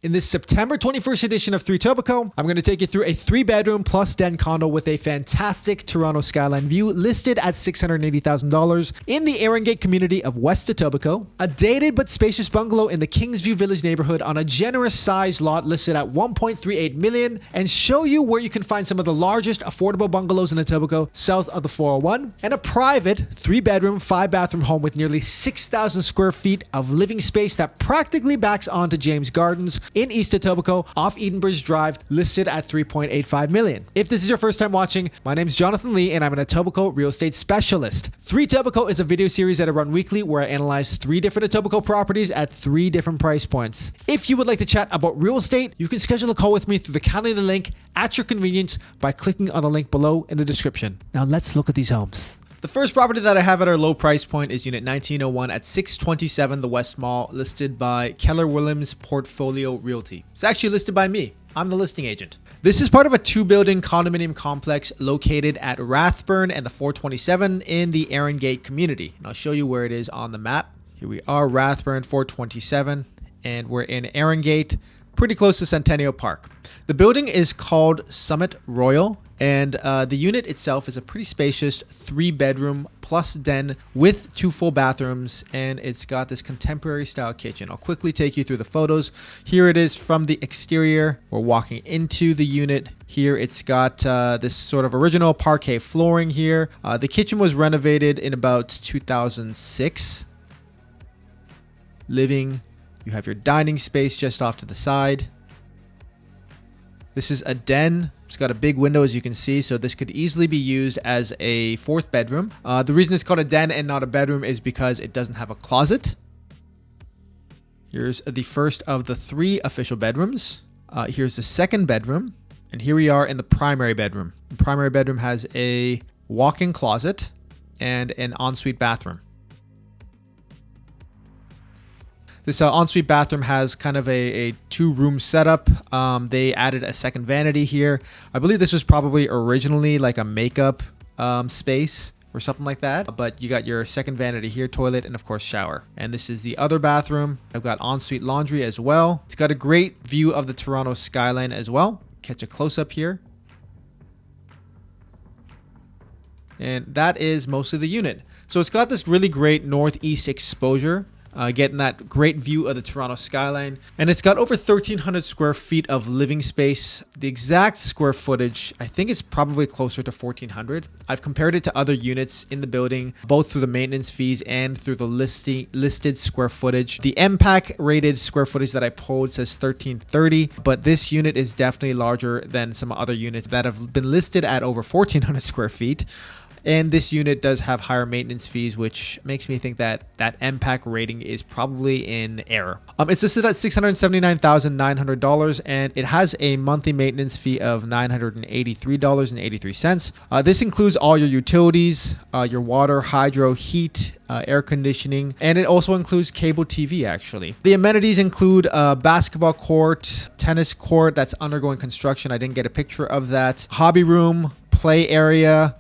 In this September 21st edition of 3 Etobicoke, I'm going to take you through a 3-bedroom plus den condo with a fantastic Toronto skyline view listed at $680,000 in the Erringate community of West Etobicoke, a dated but spacious bungalow in the Kingsview Village neighborhood on a generous sized lot listed at $1.38 million, and show you where you can find some of the largest affordable bungalows in Etobicoke south of the 401, and a private 3-bedroom, 5-bathroom home with nearly 6,000 square feet of living space that practically backs onto James Gardens in East Etobicoke off Edenbridge Drive, listed at $3.85 million. If this is your first time watching, my name is Jonathan Lee and I'm an Etobicoke real estate specialist. 3 Etobicoke is a video series that I run weekly where I analyze 3 different Etobicoke properties at 3 different price points. If you would like to chat about real estate, you can schedule a call with me through the calendar link at your convenience by clicking on the link below in the description. Now let's look at these homes. The first property that I have at our low price point is Unit 1901 at 627 The West Mall, listed by Keller Williams Portfolio Realty. It's actually listed by me. I'm the listing agent. This is part of a 2-building condominium complex located at Rathburn and the 427 in the Erringate community. And I'll show you where it is on the map. Here we are, Rathburn 427, and we're in Erringate, pretty close to Centennial Park. The building is called Summit Royal, and the unit itself is a pretty spacious 3-bedroom plus den with 2 full bathrooms, and it's got this contemporary style kitchen. I'll quickly take you through the photos. Here it is from the exterior. We're walking into the unit. Here it's got this sort of original parquet flooring here. The kitchen was renovated in about 2006. Living, you have your dining space just off to the side. This is a den. It's got a big window, as you can see, so this could easily be used as a 4th bedroom. The reason it's called a den and not a bedroom is because it doesn't have a closet. Here's the first of the 3 official bedrooms. Here's the 2nd bedroom, and here we are in the primary bedroom. The primary bedroom has a walk-in closet and an ensuite bathroom. This ensuite bathroom has kind of a 2-room setup. They added a second vanity here. I believe this was probably originally like a makeup space or something like that. But you got your second vanity here, toilet, and of course shower. And this is the other bathroom. I've got ensuite laundry as well. It's got a great view of the Toronto skyline as well. Catch a close-up here. And that is mostly the unit. So it's got this really great northeast exposure. Getting that great view of the Toronto skyline, and it's got over 1,300 square feet of living space. The exact square footage, I think it's probably closer to 1,400. I've compared it to other units in the building, both through the maintenance fees and through the listed square footage. The MPAC rated square footage that I pulled says 1,330, but this unit is definitely larger than some other units that have been listed at over 1,400 square feet. And this unit does have higher maintenance fees, which makes me think that that MPAC rating is probably in error. It's listed at $679,900, and it has a monthly maintenance fee of $983.83. This includes all your utilities, your water, hydro, heat, air conditioning, and it also includes cable TV, actually. The amenities include a basketball court, tennis court that's undergoing construction. I didn't get a picture of that. Hobby room, play area,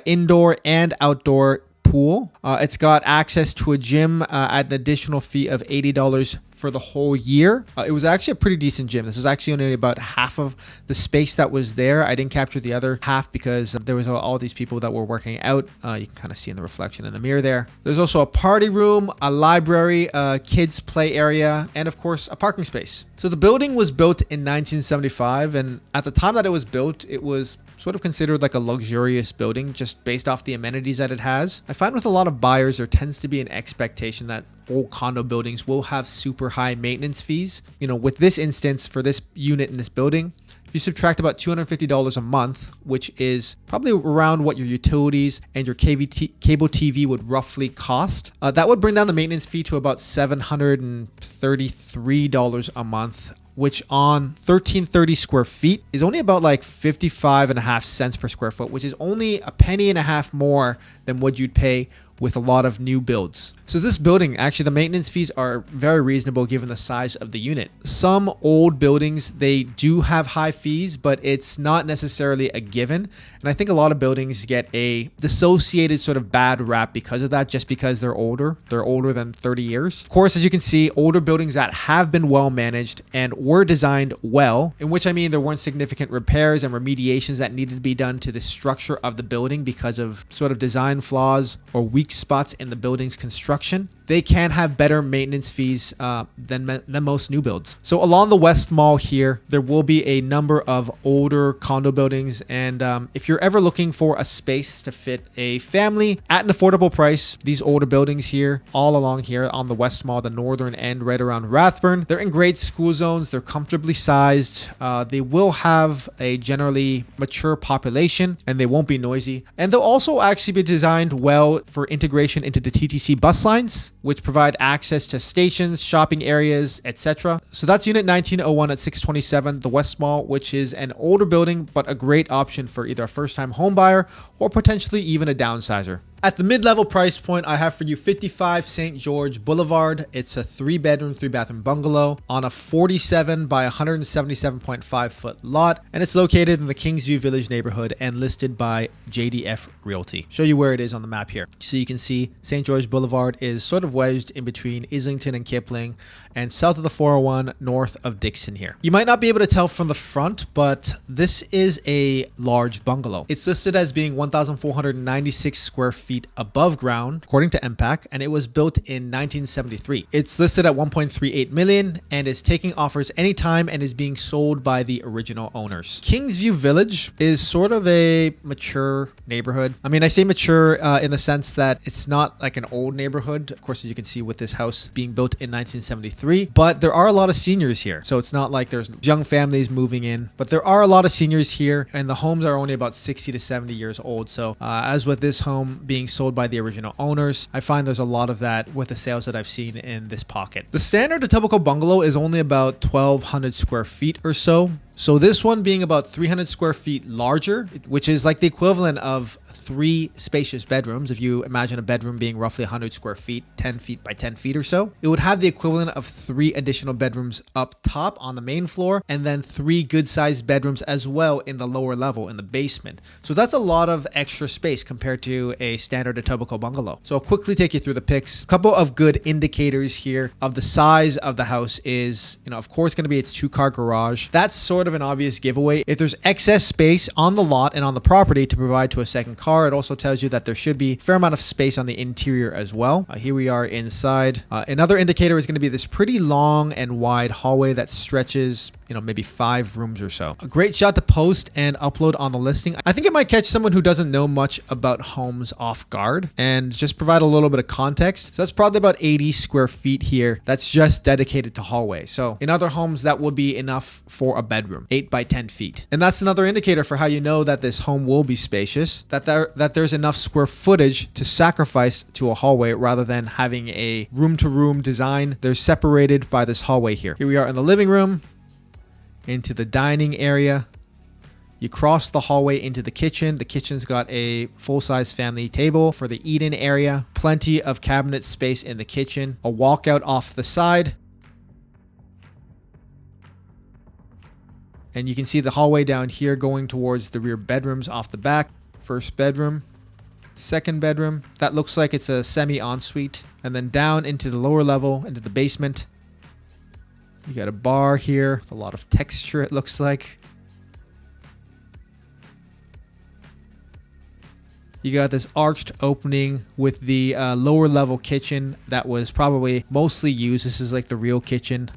indoor and outdoor pool. It's got access to a gym at an additional fee of $80 for the whole year. It was actually a pretty decent gym. This was actually only about half of the space that was there. I didn't capture the other half because there was all these people that were working out. You can kind of see in the reflection in the mirror there. There's also a party room, a library, a kids play area, and of course a parking space. So the building was built in 1975, and at the time that it was built, it was sort of considered like a luxurious building just based off the amenities that it has. I find with a lot of buyers, there tends to be an expectation that old condo buildings will have super high maintenance fees. You know, with this instance, for this unit in this building, if you subtract about $250 a month, which is probably around what your utilities and your cable TV would roughly cost, that would bring down the maintenance fee to about $733 a month, which on 1,330 square feet is only about like 55.5 cents per square foot, which is only a penny and a half more than what you'd pay with a lot of new builds. So this building, actually the maintenance fees are very reasonable given the size of the unit. Some old buildings, they do have high fees, but it's not necessarily a given. And I think a lot of buildings get a dissociated sort of bad rap because of that, just because they're older. They're older than 30 years. Of course, as you can see, older buildings that have been well managed and were designed well, in which I mean there weren't significant repairs and remediations that needed to be done to the structure of the building because of sort of design flaws or weak spots in the building's construction, they can have better maintenance fees than most new builds. So along the West Mall here, there will be a number of older condo buildings. And if you're ever looking for a space to fit a family at an affordable price, these older buildings here, all along here on the West Mall, the northern end right around Rathburn, they're in great school zones. They're comfortably sized. They will have a generally mature population and they won't be noisy. And they'll also actually be designed well for integration into the TTC bus lines, which provide access to stations, shopping areas, etc. So that's Unit 1901 at 627, the West Mall, which is an older building, but a great option for either a first-time home buyer or potentially even a downsizer. At the mid-level price point, I have for you 55 St Georges Boulevard. It's a 3-bedroom, 3-bathroom bungalow on a 47 by 177.5 foot lot, and it's located in the Kingsview Village neighborhood and listed by JDF Realty. Show you where it is on the map here. So you can see St Georges Boulevard is sort of wedged in between Islington and Kipling and south of the 401, north of Dixon here. You might not be able to tell from the front, but this is a large bungalow. It's listed as being 1,496 square feet above ground, according to MPAC, and it was built in 1973. It's listed at 1.38 million and is taking offers anytime and is being sold by the original owners. Kingsview Village is sort of a mature neighborhood. I mean, I say mature in the sense that it's not like an old neighborhood. Of course, as you can see with this house being built in 1973, but there are a lot of seniors here. So it's not like there's young families moving in, but there are a lot of seniors here and the homes are only about 60 to 70 years old. So as with this home being sold by the original owners, I find there's a lot of that with the sales that I've seen in this pocket. The standard Etobicoke bungalow is only about 1,200 square feet or so. So this one being about 300 square feet larger, which is like the equivalent of 3 spacious bedrooms. If you imagine a bedroom being roughly 100 square feet, 10 feet by 10 feet or so, it would have the equivalent of 3 additional bedrooms up top on the main floor and then 3 good sized bedrooms as well in the lower level in the basement. So that's a lot of extra space compared to a standard Etobicoke bungalow. So I'll quickly take you through the pics. A couple of good indicators here of the size of the house is, of course, going to be its 2-car garage. That's sort of an obvious giveaway. If there's excess space on the lot and on the property to provide to a second car, it also tells you that there should be a fair amount of space on the interior as well. Here we are inside. Another indicator is going to be this pretty long and wide hallway that stretches, maybe 5 rooms or so. A great shot to post and upload on the listing. I think it might catch someone who doesn't know much about homes off guard and just provide a little bit of context. So that's probably about 80 square feet here. That's just dedicated to hallway. So in other homes, that would be enough for a bedroom, 8 by 10 feet. And that's another indicator for how you know that this home will be spacious, that there's enough square footage to sacrifice to a hallway rather than having a room-to-room design. They're separated by this hallway here. Here we are in the living room, into the dining area. You cross the hallway into the kitchen. The kitchen's got a full-size family table for the eat-in area. Plenty of cabinet space in the kitchen. A walkout off the side. And you can see the hallway down here going towards the rear bedrooms off the back. First bedroom. Second bedroom. That looks like it's a semi-ensuite. And then down into the lower level, into the basement. You got a bar here with a lot of texture, it looks like. You got this arched opening with the lower level kitchen that was probably mostly used. This is like the real kitchen.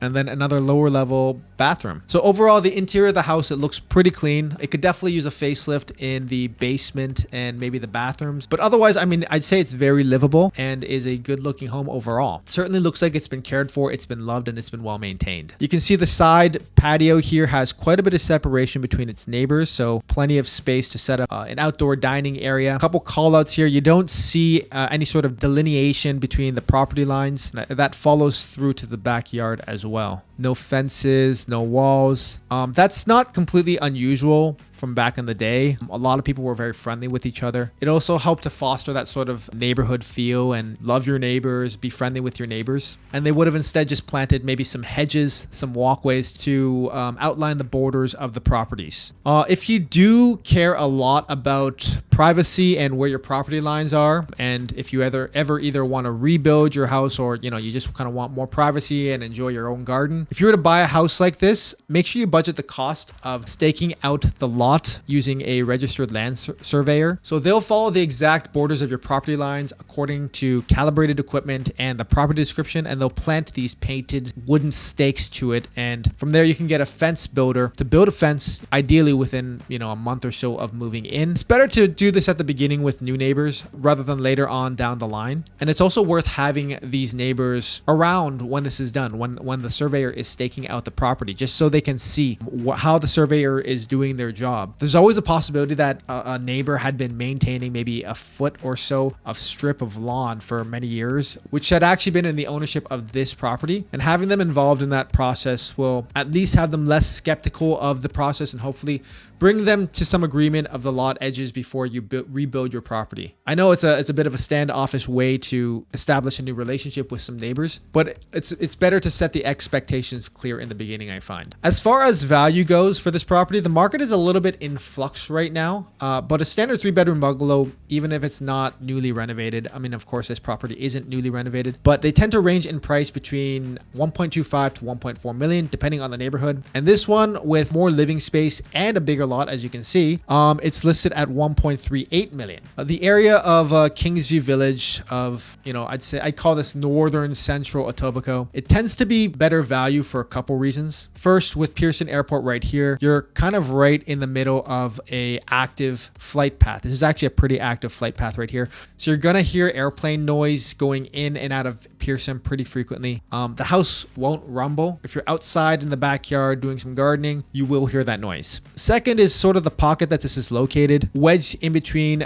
And then another lower level bathroom. So overall, the interior of the house, it looks pretty clean. It could definitely use a facelift in the basement and maybe the bathrooms. But otherwise, I mean, I'd say it's very livable and is a good looking home overall. It certainly looks like it's been cared for, it's been loved, and it's been well maintained. You can see the side patio here has quite a bit of separation between its neighbors. So plenty of space to set up an outdoor dining area. A couple call outs here. You don't see any sort of delineation between the property lines. That follows through to the backyard as well. No fences, no walls. That's not completely unusual from back in the day. A lot of people were very friendly with each other. It also helped to foster that sort of neighborhood feel and love your neighbors, be friendly with your neighbors. And they would have instead just planted maybe some hedges, some walkways to outline the borders of the properties. If you do care a lot about privacy and where your property lines are, and if you ever either want to rebuild your house or you just kind of want more privacy and enjoy your own garden, if you were to buy a house like this, make sure you budget the cost of staking out the lot using a registered land surveyor. So they'll follow the exact borders of your property lines according to calibrated equipment and the property description, and they'll plant these painted wooden stakes to it. And from there, you can get a fence builder to build a fence, ideally within a month or so of moving in. It's better to do this at the beginning with new neighbors rather than later on down the line. And it's also worth having these neighbors around when this is done, when the surveyor is staking out the property, just so they can see how the surveyor is doing their job. There's always a possibility that a neighbor had been maintaining maybe a foot or so of strip of lawn for many years, which had actually been in the ownership of this property. And having them involved in that process will at least have them less skeptical of the process and hopefully bring them to some agreement of the lot edges before you rebuild your property. I know it's a bit of a standoffish way to establish a new relationship with some neighbors, but it's better to set the expectations clear in the beginning, I find. As far as value goes for this property, the market is a little bit in flux right now, but a standard 3-bedroom bungalow, even if it's not newly renovated, I mean, of course, this property isn't newly renovated, but they tend to range in price between 1.25 to 1.4 million, depending on the neighborhood. And this one, with more living space and a bigger lot, as you can see, it's listed at 1.38 million. The area of Kingsview Village of, I'd call this northern central Etobicoke. It tends to be better value for a couple reasons. First, with Pearson Airport right here, you're kind of right in the middle of a active flight path. This is actually a pretty active flight path right here. So you're gonna hear airplane noise going in and out of Pearson pretty frequently. The house won't rumble. If you're outside in the backyard doing some gardening, you will hear that noise. Second is sort of the pocket that this is located, wedged in between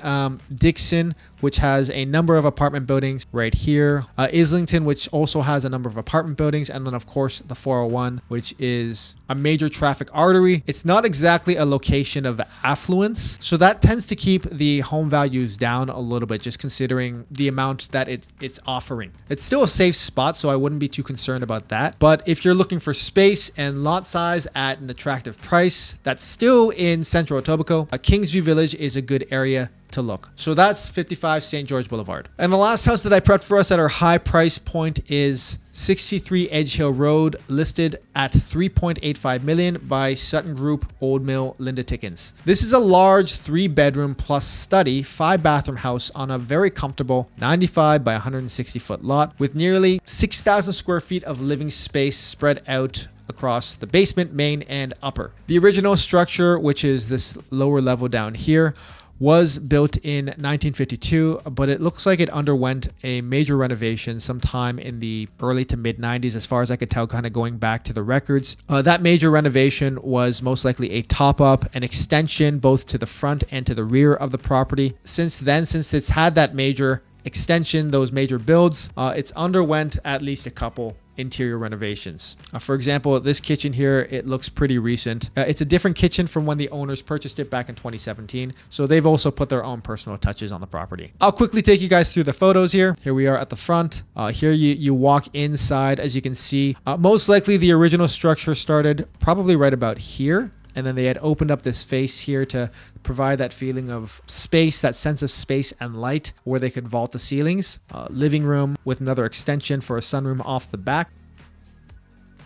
Dixon, which has a number of apartment buildings right here, Islington, which also has a number of apartment buildings, and then of course the 401, which is a major traffic artery. It's not exactly a location of affluence, so that tends to keep the home values down a little bit, just considering the amount that it's offering. It's still a safe spot, so I wouldn't be too concerned about that. But if you're looking for space and lot size at an attractive price, that's still in central Etobicoke, Kingsview Village is a good area to look. So that's 55 St Georges Boulevard. And the last house that I prepped for us at our high price point is 63 Edgehill Road, listed at 3.85 million by Sutton Group, Old Mill, Linda Tickens. This is a large 3-bedroom plus study, 5-bathroom house on a very comfortable 95 by 160 foot lot with nearly 6,000 square feet of living space spread out across the basement, main, and upper. The original structure, which is this lower level down here, was built in 1952, but it looks like it underwent a major renovation sometime in the early to mid 90s, as far as I could tell, kind of going back to the records. That major renovation was most likely a top-up, an extension both to the front and to the rear of the property. Since then, since it's had that major extension, those major builds, it's underwent at least a couple interior renovations. For example, this kitchen here, it looks pretty recent. It's a different kitchen from when the owners purchased it back in 2017. So they've also put their own personal touches on the property. I'll quickly take you guys through the photos here. Here we are at the front. Here you walk inside. As you can see, most likely the original structure started probably right about here. And then they had opened up this face here to provide that feeling of space, that sense of space and light where they could vault the ceilings. Living room with another extension for a sunroom off the back.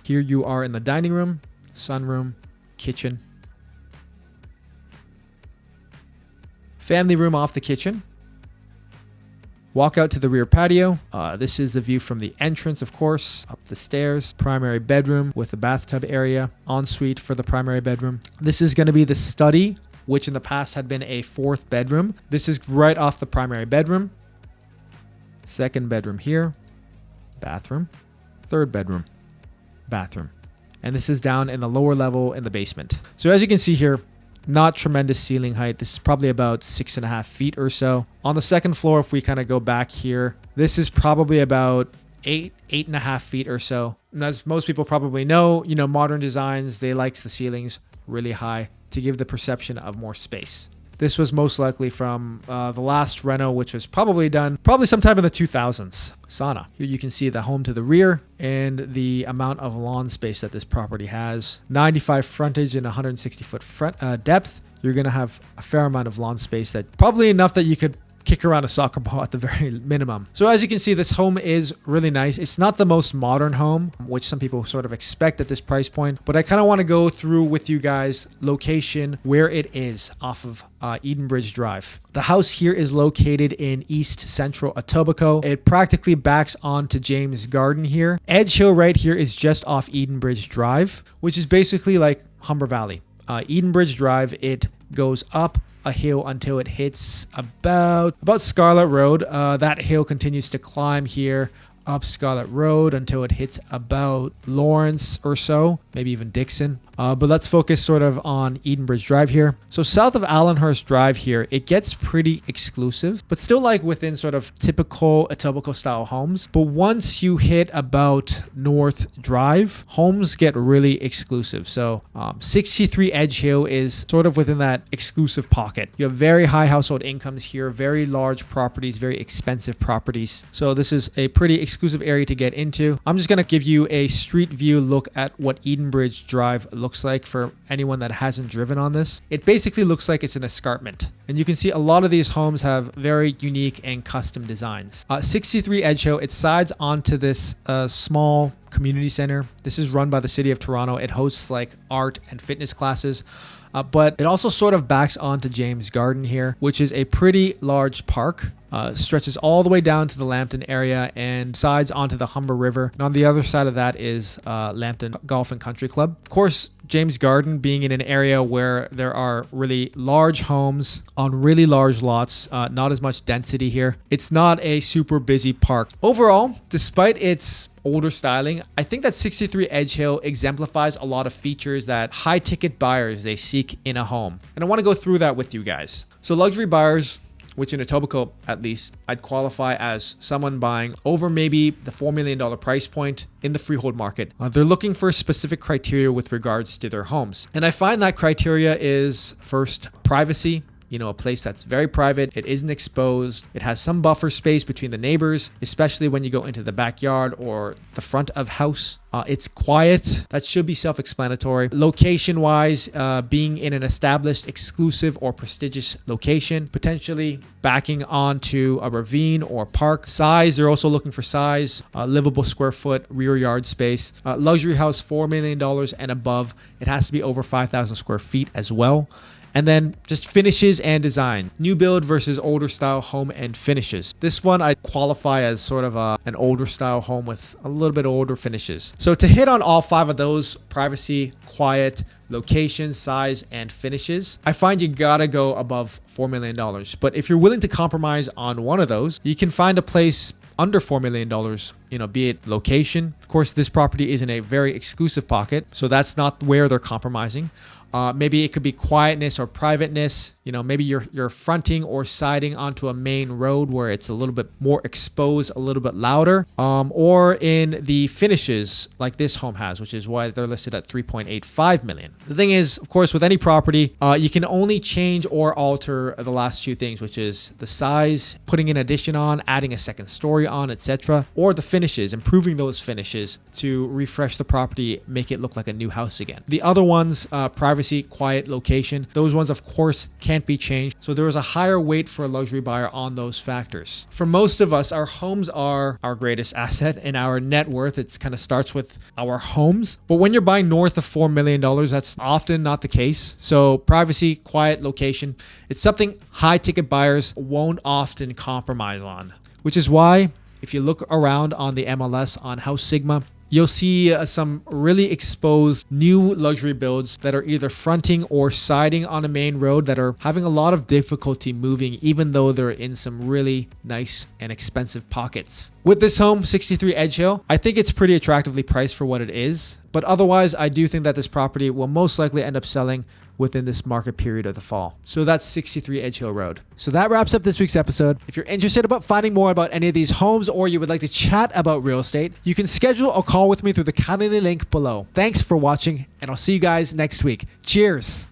Here you are in the dining room, sunroom, kitchen. Family room off the kitchen. Walk out to the rear patio. This is the view from the entrance, of course, up the stairs. Primary bedroom with a bathtub area. Ensuite for the primary bedroom. This is going to be the study, which in the past had been a 4th bedroom. This is right off the primary bedroom. 2nd bedroom here. Bathroom. 3rd bedroom. Bathroom. And this is down in the lower level in the basement. So as you can see here, not tremendous ceiling height. This is probably about 6.5 feet or so. On the 2nd floor, if we kind of go back here, this is probably about 8.5 feet or so. And as most people probably know, modern designs, they like the ceilings really high. to give the perception of more space. This was most likely from the last reno, which was probably done sometime in the 2000s. Sauna. Here you can see the home to the rear and the amount of lawn space that this property has. 95 frontage and 160 foot front depth. You're going to have a fair amount of lawn space, that probably enough that you could kick around a soccer ball at the very minimum. So as you can see, this home is really nice. It's not the most modern home, which some people sort of expect at this price point, but I kind of want to go through with you guys location, where it is off of Edenbridge Drive. The house here is located in East Central Etobicoke. It practically backs onto James Garden here. Edgehill right here is just off Edenbridge Drive, which is basically like Humber Valley. Edenbridge Drive, it goes up a hill until it hits about Scarlet Road. That hill continues to climb here up Scarlet Road until it hits about Lawrence or so, maybe even Dixon. But let's focus sort of on Edenbridge Drive here. So south of Allenhurst Drive here, it gets pretty exclusive, but still like within sort of typical Etobicoke style homes. But once you hit about North Drive, homes get really exclusive. So 63 Edgehill is sort of within that exclusive pocket. You have very high household incomes here, very large properties, very expensive properties. So this is a pretty exclusive area to get into. I'm just going to give you a street view look at what Edenbridge Drive looks like for anyone that hasn't driven on this. It basically looks like it's an escarpment, and you can see a lot of these homes have very unique and custom designs. 63 Edgehill, it sides onto this small community center. This is run by the city of Toronto. It hosts like art and fitness classes. But it also sort of backs onto James Garden here, which is a pretty large park. Stretches all the way down to the Lambton area and sides onto the Humber River. And on the other side of that is Lambton Golf and Country Club. Of course, James Garden being in an area where there are really large homes on really large lots, not as much density here. It's not a super busy park. Overall, despite its older styling, I think that 63 Edgehill exemplifies a lot of features that high ticket buyers, they seek in a home. And I want to go through that with you guys. So luxury buyers, which in Etobicoke at least, I'd qualify as someone buying over maybe the $4 million price point in the freehold market. They're looking for specific criteria with regards to their homes. And I find that criteria is first, privacy. You know, a place that's very private, it isn't exposed, it has some buffer space between the neighbors, especially when you go into the backyard or the front of house. It's quiet. That should be self-explanatory. Location-wise, being in an established, exclusive, or prestigious location, potentially backing onto a ravine or park. Size, they're also looking for size, livable square foot, rear yard space. Luxury house, $4 million and above. It has to be over 5,000 square feet as well. And then just finishes and design. New build versus older style home and finishes. This one I qualify as sort of an older style home with a little bit older finishes. So to hit on all 5 of those, privacy, quiet, location, size, and finishes, I find you gotta go above $4 million. But if you're willing to compromise on one of those, you can find a place under $4 million, you know, be it location. Of course, this property is in a very exclusive pocket, so that's not where they're compromising. Maybe it could be quietness or privateness. You know, maybe you're fronting or siding onto a main road where it's a little bit more exposed, a little bit louder. Or in the finishes like this home has, which is why they're listed at $3.85 million. The thing is, of course, with any property, you can only change or alter the last 2 things, which is the size, putting an addition on, adding a second story on, etc., or the finishes, improving those finishes to refresh the property, make it look like a new house again. The other ones, privacy, quiet, location, those ones, of course, can't be changed. So there is a higher weight for a luxury buyer on those factors. For most of us, our homes are our greatest asset, and our net worth, it kind of starts with our homes. But when you're buying north of $4 million, that's often not the case. So privacy, quiet, location, it's something high ticket buyers won't often compromise on, which is why if you look around on the MLS on House Sigma, you'll see some really exposed new luxury builds that are either fronting or siding on a main road that are having a lot of difficulty moving, even though they're in some really nice and expensive pockets. With this home, 63 Edgehill, I think it's pretty attractively priced for what it is. But otherwise, I do think that this property will most likely end up selling within this market period of the fall. So that's 63 Edgehill Road. So that wraps up this week's episode. If you're interested about finding more about any of these homes, or you would like to chat about real estate, you can schedule a call with me through the Calendly link below. Thanks for watching, and I'll see you guys next week. Cheers.